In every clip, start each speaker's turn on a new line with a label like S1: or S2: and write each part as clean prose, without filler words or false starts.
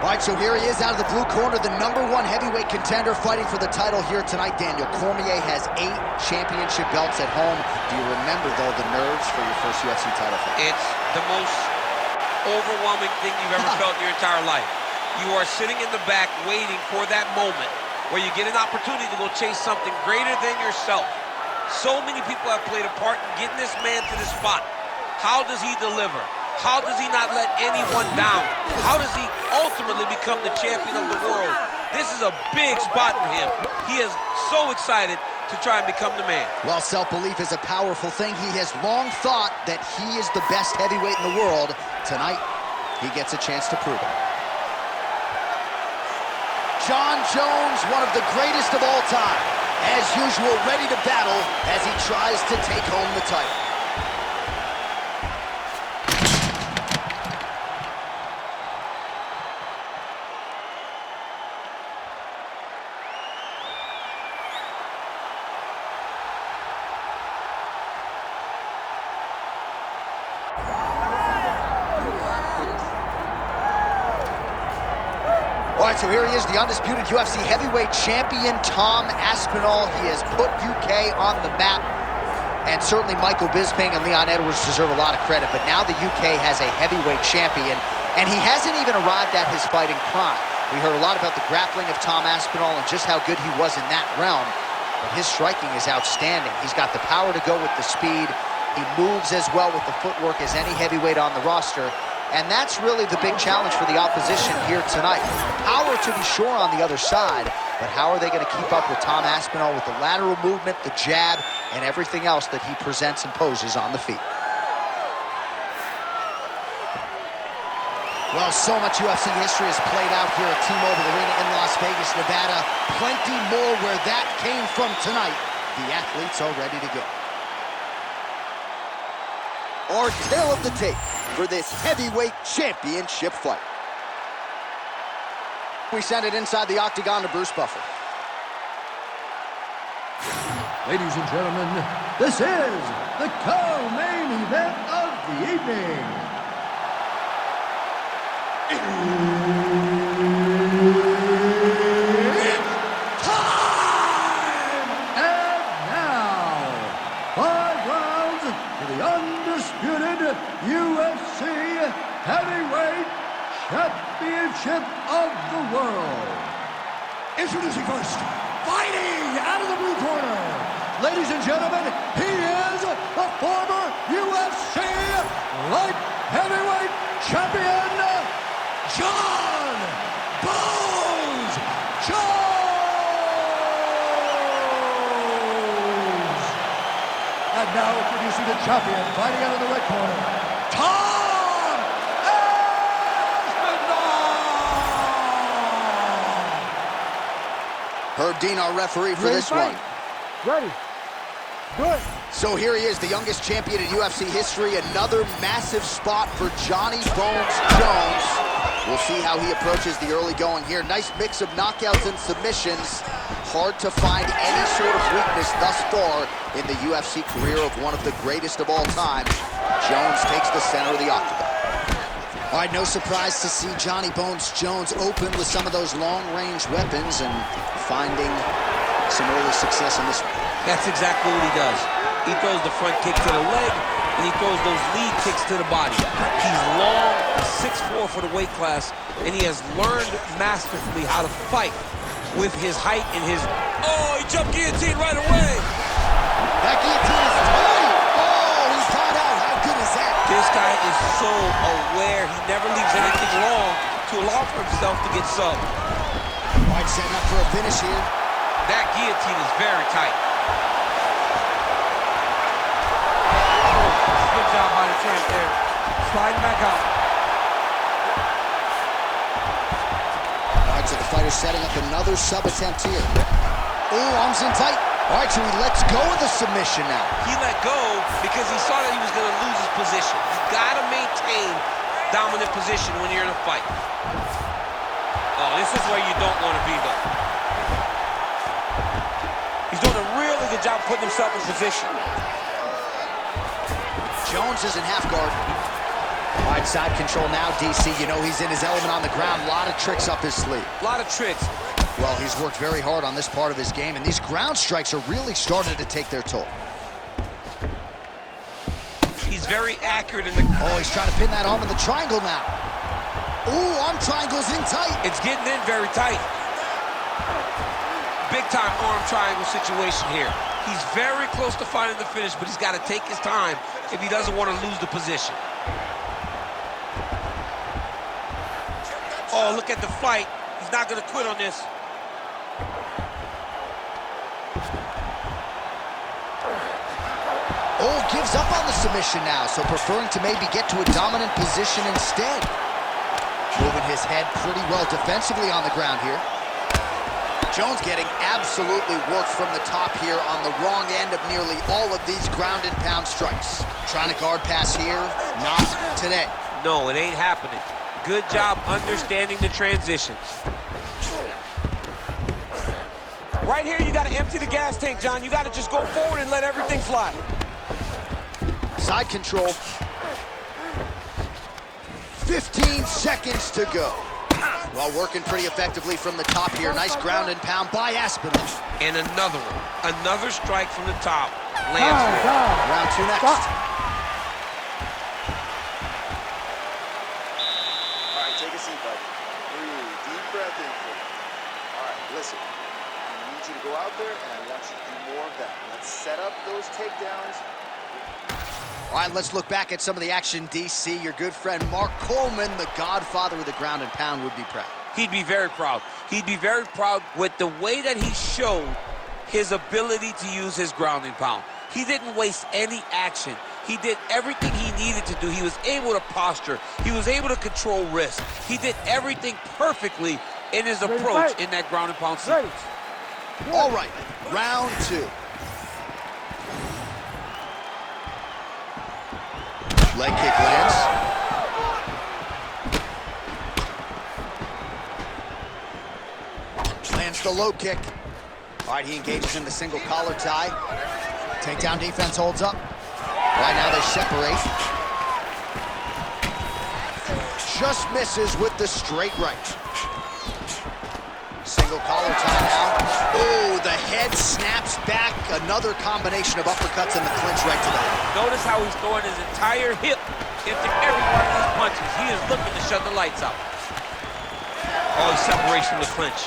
S1: All right, so here he is out of the blue corner, the #1 heavyweight contender fighting for the title here tonight. Daniel Cormier has 8 championship belts at home. Do you remember, though, the nerves for your first UFC title fight?
S2: It's the most overwhelming thing you've ever felt in your entire life. You are sitting in the back waiting for that moment where you get an opportunity to go chase something greater than yourself. So many people have played a part in getting this man to this spot. How does he deliver? How does he not let anyone down? How does he ultimately become the champion of the world? This is a big spot for him. He is so excited to try and become the man.
S1: Well, self-belief is a powerful thing. He has long thought that he is the best heavyweight in the world. Tonight, he gets a chance to prove it. Jon Jones, one of the greatest of all time, as usual, ready to battle as he tries to take home the title. All right, so here he is, the undisputed UFC heavyweight champion, Tom Aspinall. He has put UK on the map, and certainly Michael Bisping and Leon Edwards deserve a lot of credit, but now the UK has a heavyweight champion, and he hasn't even arrived at his fighting prime. We heard a lot about the grappling of Tom Aspinall and just how good he was in that realm, but his striking is outstanding. He's got the power to go with the speed. He moves as well with the footwork as any heavyweight on the roster. And that's really the big challenge for the opposition here tonight. Power to be sure on the other side, but how are they going to keep up with Tom Aspinall with the lateral movement, the jab, and everything else that he presents and poses on the feet? Well, so much UFC history has played out here at T-Mobile Arena in Las Vegas, Nevada. Plenty more where that came from tonight. The athletes are ready to go. Our tale of the tape for this heavyweight championship fight. We send it inside the octagon to Bruce Buffer.
S3: Ladies and gentlemen, this is the co-main event of the evening. It's time! And now, 5 rounds for the undisputed UFC Heavyweight Championship of the world. Introducing first, fighting out of the blue corner. Ladies and gentlemen, he is the former UFC Light Heavyweight Champion, Jon Bones Jones. And now introducing the champion, fighting out of the red corner, Tom Aspinall.
S1: Herb Dean, our referee for this one.
S4: Ready. Good.
S1: So here he is, the youngest champion in UFC history. Another massive spot for Johnny Bones Jones. We'll see how he approaches the early going here. Nice mix of knockouts and submissions. Hard to find any sort of weakness thus far in the UFC career of one of the greatest of all time. Jones takes the center of the octagon. All right, no surprise to see Johnny Bones Jones open with some of those long-range weapons and finding some early success in this one.
S2: That's exactly what he does. He throws the front kick to the leg, and he throws those lead kicks to the body. He's long, 6'4" for the weight class, and he has learned masterfully how to fight with his height and his... Oh, he jumped guillotine right away!
S1: That guillotine is tight! Oh, he's caught out. How good is that?
S2: This guy is so aware. He never leaves anything long to allow for himself to get subbed.
S1: All right, setting up for a finish here.
S2: That guillotine is very tight. Good job by the champ there. Sliding back out.
S1: All right, so the fighter setting up another sub attempt here. Oh, arms in tight. All right, so he lets go of the submission now.
S2: He let go because he saw that he was going to lose his position. You got to maintain dominant position when you're in a fight. Oh, this is where you don't want to be, though. He's doing a really good job putting himself in position.
S1: Jones is in half guard. All right, side control now, DC. You know he's in his element on the ground. A lot of tricks up his sleeve.
S2: A lot of tricks.
S1: Well, he's worked very hard on this part of his game, and these ground strikes are really starting to take their toll.
S2: He's very accurate in the...
S1: Oh, he's trying to pin that arm in the triangle now. Ooh, arm triangle's in tight.
S2: It's getting in very tight. Big-time arm triangle situation here. He's very close to finding the finish, but he's got to take his time if he doesn't want to lose the position. Oh, look at the fight. He's not going to quit on this.
S1: Oh, gives up on the submission now, so preferring to maybe get to a dominant position instead. Moving his head pretty well defensively on the ground here. Jones getting absolutely worked from the top here on the wrong end of nearly all of these ground and pound strikes. Trying to guard pass here, not today.
S2: No, it ain't happening. Good job understanding the transitions. Right here, you got to empty the gas tank, John. You got to just go forward and let everything fly.
S1: Side control. 15 seconds to go. Well, working pretty effectively from the top here. Nice ground and pound by Aspinall.
S2: And another one. Another strike from the top. Lands.
S1: Round two next.
S4: Stop.
S5: All right, take a seat, bud. Breathe. Deep breath in. All right, listen. I need you to go out there, and I want you to do more of that. Let's set up those takedowns.
S1: All right, let's look back at some of the action, DC. Your good friend Mark Coleman, the godfather of the ground and pound, would be proud.
S2: He'd be very proud. He'd be very proud with the way that he showed his ability to use his ground and pound. He didn't waste any action. He did everything he needed to do. He was able to posture. He was able to control wrist. He did everything perfectly in his approach in that ground and pound sequence.
S1: All right, round two. Leg kick lands. Lands the low kick. All right, he engages in the single collar tie. Takedown defense holds up. Right now they separate. Just misses with the straight right. Single collar tie now. Oh, the head snaps back. Another combination of uppercuts and the clinch right to the head.
S2: Notice how he's throwing his entire hip into every one of these punches. He is looking to shut the lights out. Oh, he separates from the clinch.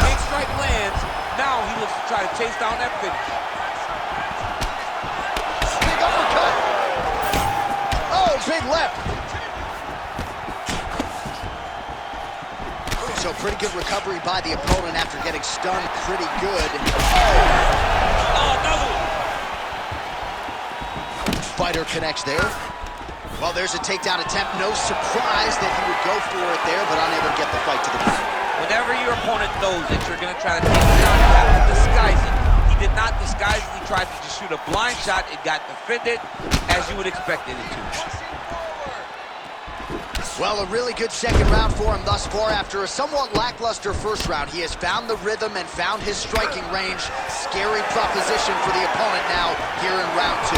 S2: Big strike lands. Now he looks to try to chase down that finish.
S1: Big uppercut. Oh, big left. So pretty good recovery by the opponent after getting stunned pretty good.
S2: Oh, another one.
S1: Fighter connects there. Well, there's a takedown attempt. No surprise that he would go for it there, but unable to get the fight to the ground.
S2: Whenever your opponent knows that you're going to try to take him down, you have to disguise it. He did not disguise it. He tried to just shoot a blind shot. It got defended as you would expect it to.
S1: Well, a really good second round for him thus far. After a somewhat lackluster first round, he has found the rhythm and found his striking range. Scary proposition for the opponent now here in round two.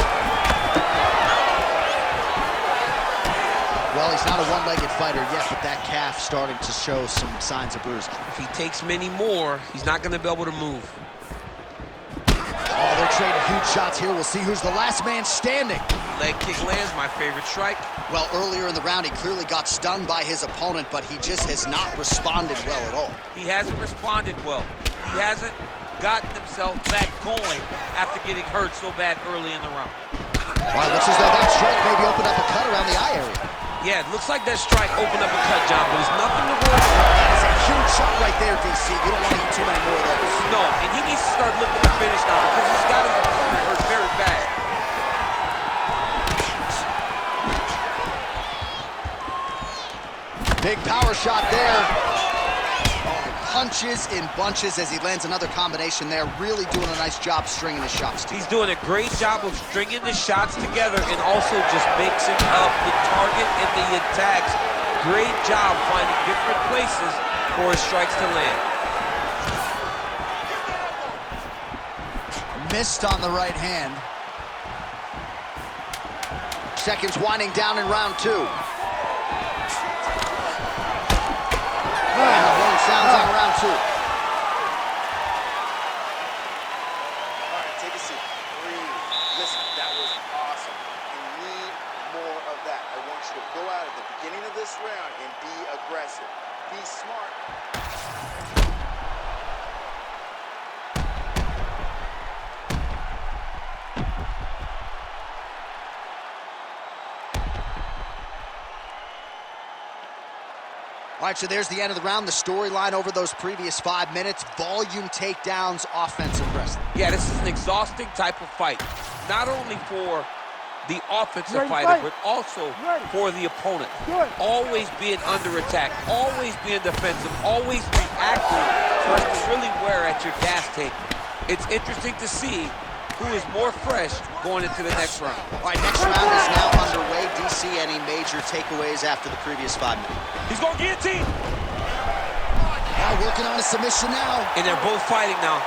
S1: Well, he's not a one-legged fighter yet, but that calf starting to show some signs of bruising.
S2: If he takes many more, he's not going to be able to move.
S1: Oh, they're trading huge shots here. We'll see who's the last man standing.
S2: Leg kick lands, my favorite strike.
S1: Well, earlier in the round, he clearly got stunned by his opponent, but he just has not responded well at all.
S2: He hasn't responded well. He hasn't gotten himself back going after getting hurt so bad early in the round.
S1: Well, it looks as though that strike maybe opened up a cut around the eye area.
S2: Yeah, it looks like that strike opened up a cut, John, but it's nothing to worry about.
S1: That is a huge shot right there, DC. You don't want to eat too many more of those.
S2: No, and he needs to start looking to finish now because he's got his opponent hurt very bad.
S1: Big power shot there. Punches in bunches as he lands another combination there. Really doing a nice job stringing his shots together.
S2: He's doing a great job of stringing the shots together and also just mixing up the target and the attacks. Great job finding different places for his strikes to land.
S1: Missed on the right hand. seconds winding down in round 2. And the horn sounds on round 2.
S5: All right, take a seat. Breathe. Listen, that was awesome. You need more of that. I want you to go out at the beginning of this round and be aggressive. Be smart.
S1: All right, so there's the end of the round. The storyline over those previous 5 minutes. Volume takedowns, offensive wrestling.
S2: Yeah, this is an exhausting type of fight. Not only for the offensive fighter, but also for the opponent. Always being under attack, always being defensive, always reacting for us to really wear at your gas tank. It's interesting to see who is more fresh going into the next round.
S1: All right, next round is now underway. DC, any major takeaways after the previous 5 minutes?
S2: He's going guillotine.
S1: Now working on a submission now.
S2: And they're both fighting now.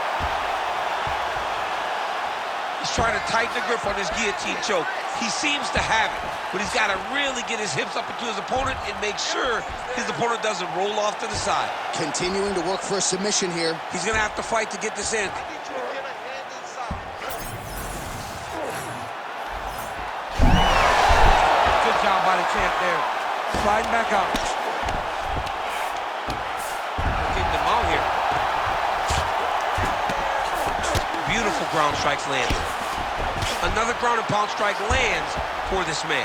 S2: He's trying to tighten the grip on his guillotine choke. He seems to have it, but he's got to really get his hips up into his opponent and make sure his opponent doesn't roll off to the side.
S1: Continuing to work for a submission here.
S2: He's going to have to fight to get this in. Good job by the champ there. Sliding back out. Getting them out here. Beautiful ground strikes land. Another ground and pound strike lands for this man.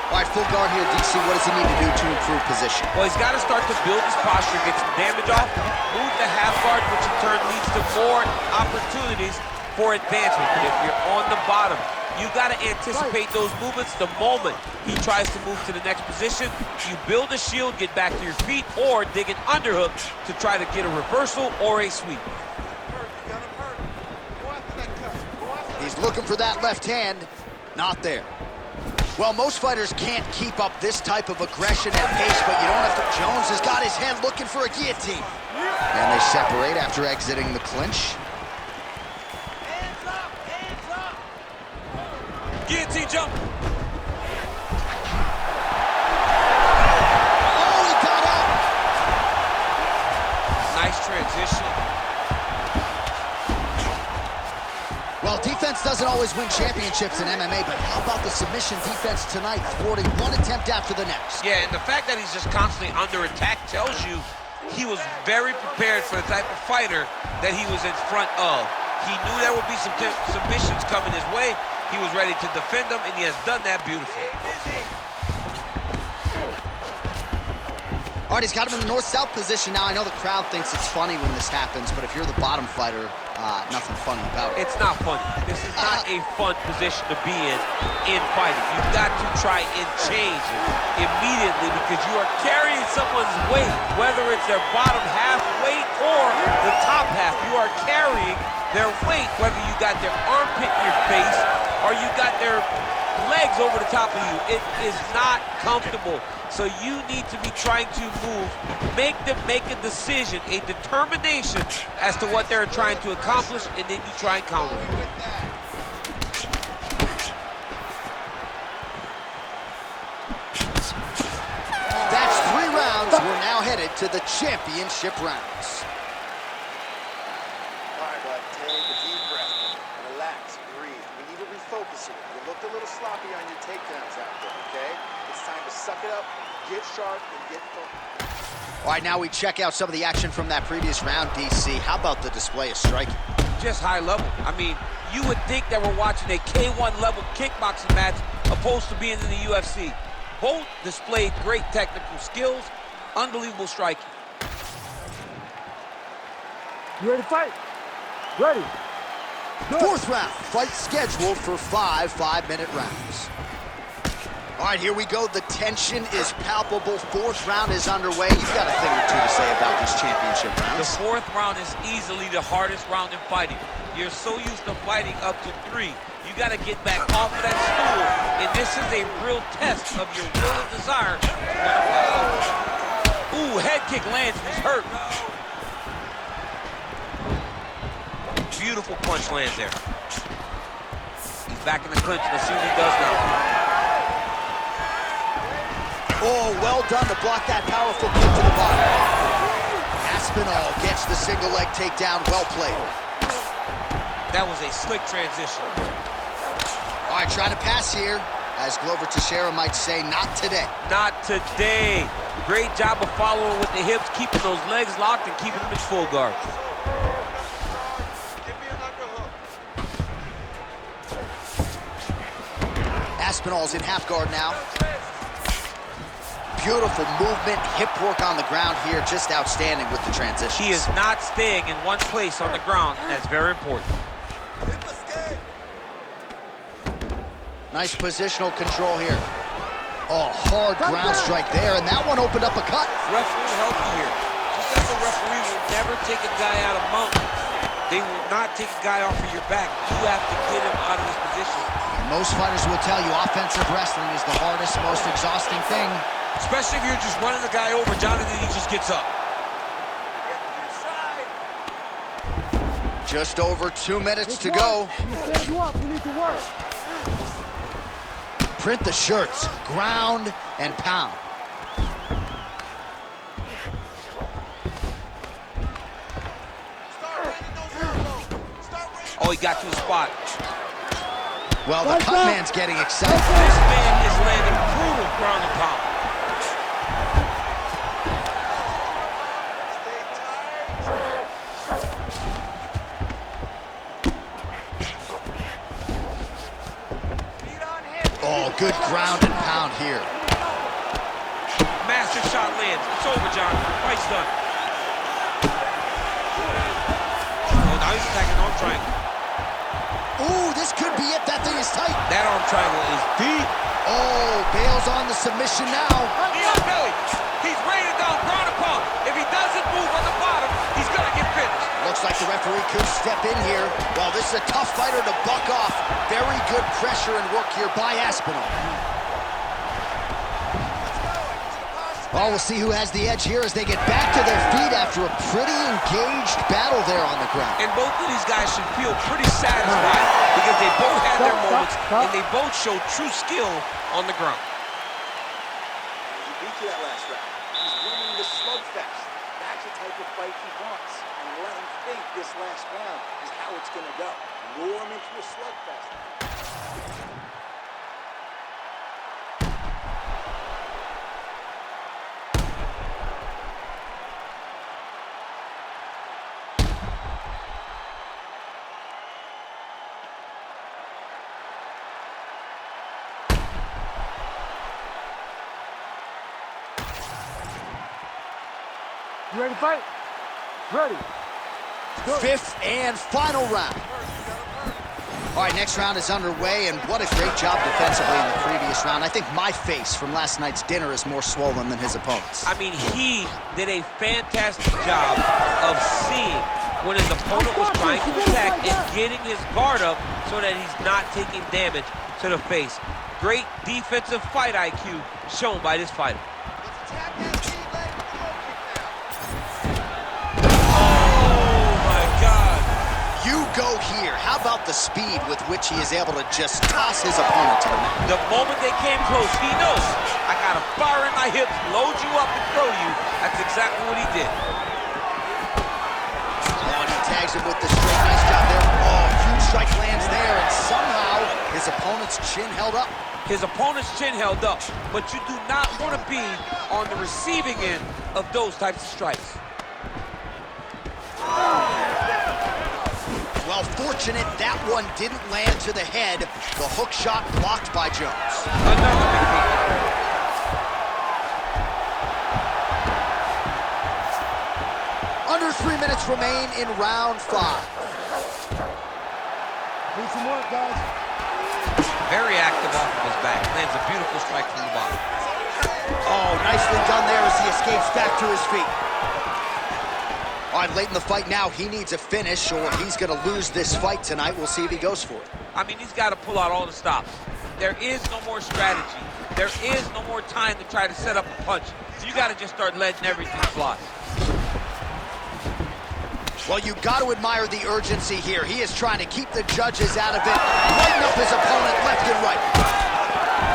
S1: All right, full guard here, DC. What does he need to do to improve position?
S2: Well, he's got to start to build his posture, get some damage off, move to half guard, which in turn leads to more opportunities for advancement. But if you're on the bottom, you got to anticipate those movements the moment he tries to move to the next position. You build a shield, get back to your feet, or dig an underhook to try to get a reversal or a sweep.
S1: He's looking for that left hand. Not there. Well, most fighters can't keep up this type of aggression and pace, but you don't have to. Jones has got his hand looking for a guillotine. And they separate after exiting the clinch.
S2: Hands up, hands up. Guillotine jump.
S1: Oh, he got up.
S2: Nice transition.
S1: Well, defense doesn't always win championships in MMA, but how about the submission defense tonight, thwarting one attempt after the next?
S2: Yeah, and the fact that he's just constantly under attack tells you he was very prepared for the type of fighter that he was in front of. He knew there would be some submissions coming his way. He was ready to defend them, and he has done that beautifully.
S1: All right, he's got him in the north-south position now. I know the crowd thinks it's funny when this happens, but if you're the bottom fighter, nothing funny about it.
S2: It's not funny. This is not a fun position to be in fighting. You've got to try and change it immediately because you are carrying someone's weight, whether it's their bottom half weight or the top half. You are carrying their weight, whether you got their armpit in your face or you got their legs over the top of you. It is not comfortable. So you need to be trying to move, make them make a decision, a determination as to what they're trying to accomplish, and then you try and counter it.
S1: That's 3 rounds. We're now headed to the championship rounds.
S5: All right, bud, take a deep breath. Relax, breathe. We need to refocus here. You looked a little sloppy on your takedowns out there, okay? It's time to suck it up, get sharp, and get focused.
S1: All right, now we check out some of the action from that previous round, DC. How about the display of striking?
S2: Just high level. I mean, you would think that we're watching a K1 level kickboxing match opposed to being in the UFC. Both displayed great technical skills, unbelievable striking.
S4: You ready to fight? Ready. Good.
S1: 4th round, fight scheduled for 5 5-minute rounds. All right, here we go. The tension is palpable. 4th round is underway. You've got a thing or two to say about these championship rounds.
S2: The 4th round is easily the hardest round in fighting. You're so used to fighting up to 3. You got to get back off of that stool, and this is a real test of your will and desire. Ooh, head kick lands. He's hurt. beautiful punch lands there. He's back in the clinch. Let's see what he does now.
S1: Oh, well done to block that powerful kick to the body. Aspinall gets the single leg takedown. Well played.
S2: That was a slick transition.
S1: All right, trying to pass here. As Glover Teixeira might say, not today.
S2: Not today. Great job of following with the hips, keeping those legs locked and keeping them in full guard.
S5: Give me an underhook.
S1: Aspinall's in half guard now. Beautiful movement, hip work on the ground here, just outstanding with the transition.
S2: He is not staying in one place on the ground, and that's very important.
S1: Nice positional control here. Oh, hard ground strike there, and that one opened up a cut.
S2: Referee healthy here. Just as a referee will never take a guy out of mountain, they will not take a guy off of your back. You have to get him out of this position.
S1: Most fighters will tell you offensive wrestling is the hardest, most exhausting thing.
S2: Especially if you're just running the guy over, Jonathan, he just gets up.
S1: Just over 2 minutes to go.
S4: Stand you up. You need to work.
S1: Print the shirts, ground and pound.
S2: Oh, he got to the spot.
S1: Well, the cut man's getting excited.
S2: This man is landing brutal ground and pound.
S1: Oh, good ground and pound here.
S2: Massive shot lands. It's over, John. Fight's done. Oh, now he's attacking arm triangle.
S1: Ooh, this could be it. That thing is tight.
S2: That arm triangle is deep.
S1: Oh, bails on the submission now.
S2: Knee on belly. He's raining down ground and pound. If he doesn't move on the bottom, he's gonna get finished.
S1: Looks like the referee could step in here. Well, this is a tough fighter to buck off. Very good pressure and work here by Aspinall. Well, we'll see who has the edge here as they get back to their feet after a pretty engaged battle there on the ground.
S2: And both of these guys should feel pretty satisfied because they both had their moments and they both showed true skill on the ground.
S5: He beat you that last round. He's winning the slugfest. That's the type of fight he wants. And let him think this last round is how it's going to go. Lure him into a slugfest.
S4: You ready to fight? Ready. Good.
S1: Fifth and final round. All right, next round is underway, and what a great job defensively in the previous round. I think my face from last night's dinner is more swollen than his opponent's.
S2: I mean, he did a fantastic job of seeing when his opponent was trying to attack and getting his guard up so that he's not taking damage to the face. Great defensive fight IQ shown by this fighter.
S1: You go here. How about the speed with which he is able to just toss his opponent to the mat?
S2: The moment they came close, he knows, I got a fire in my hips, load you up and throw you. That's exactly what he did.
S1: Oh, and he tags him with the straight. Nice job there. Oh, huge strike lands there, and somehow his opponent's chin held up.
S2: His opponent's chin held up, but you do not want to be on the receiving end of those types of strikes.
S1: Well, fortunate that one didn't land to the head. The hook shot blocked by Jones.
S2: Another big hit.
S1: Under 3 minutes remain in round 5.
S4: Need some work, guys.
S2: Very active off of his back. Lands a beautiful strike from the bottom.
S1: Oh, nicely done there as he escapes back to his feet. All right, late in the fight now, he needs a finish or he's going to lose this fight tonight. We'll see if he goes for it.
S2: I mean, he's got to pull out all the stops. There is no more strategy. There is no more time to try to set up a punch. So you got to just start letting everything fly.
S1: Well, you got to admire the urgency here. He is trying to keep the judges out of it, lighten up his opponent left and right.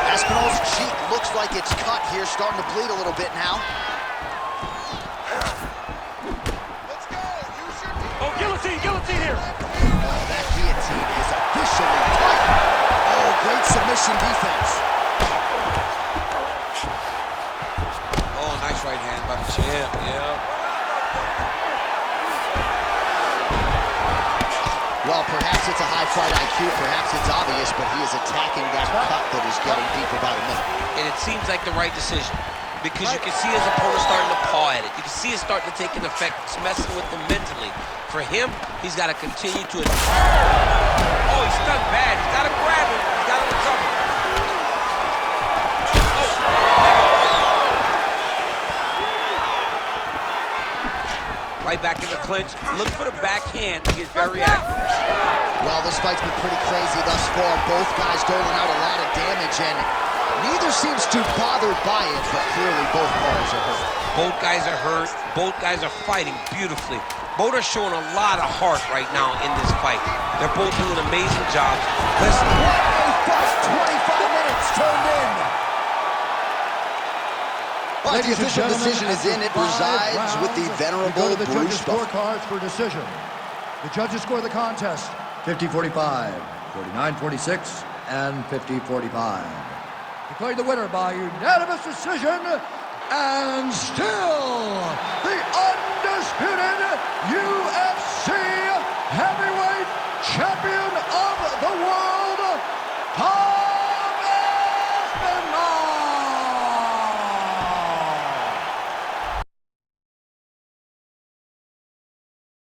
S1: Aspinall's cheek looks like it's cut here, starting to bleed a little bit now.
S5: Let's go. Use your
S4: Oh, guillotine here.
S1: Oh, that guillotine is officially tight. Oh, great submission defense.
S2: Oh, nice right hand by the champ, yeah.
S1: Well, perhaps it's a high fight IQ, perhaps it's obvious, but he is attacking that cut that is getting deep about a minute.
S2: And it seems like the right decision because you can see his opponent starting to paw at it. You can see it starting to take an effect. It's messing with him mentally. For him, he's got to continue to attack. Oh, he's done bad. He's got to grab him. He's got to recover. Right back in the clinch. Look for the backhand to get very active.
S1: Well, this fight's been pretty crazy thus far. Both guys doling out a lot of damage, and neither seems too bothered by it, but clearly both parties are hurt.
S2: Both guys are hurt. Both guys are fighting beautifully. Both are showing a lot of heart right now in this fight. They're both doing amazing jobs. Listen.
S1: What a fight! 25 minutes turned in. But the official decision is in. It resides with the venerable
S3: the
S1: Bruce
S3: judges'
S1: Buffer.
S3: scorecards for decision. The judges score the contest 50-45, 49-46, and 50-45. Declared the winner by unanimous decision, and still the undisputed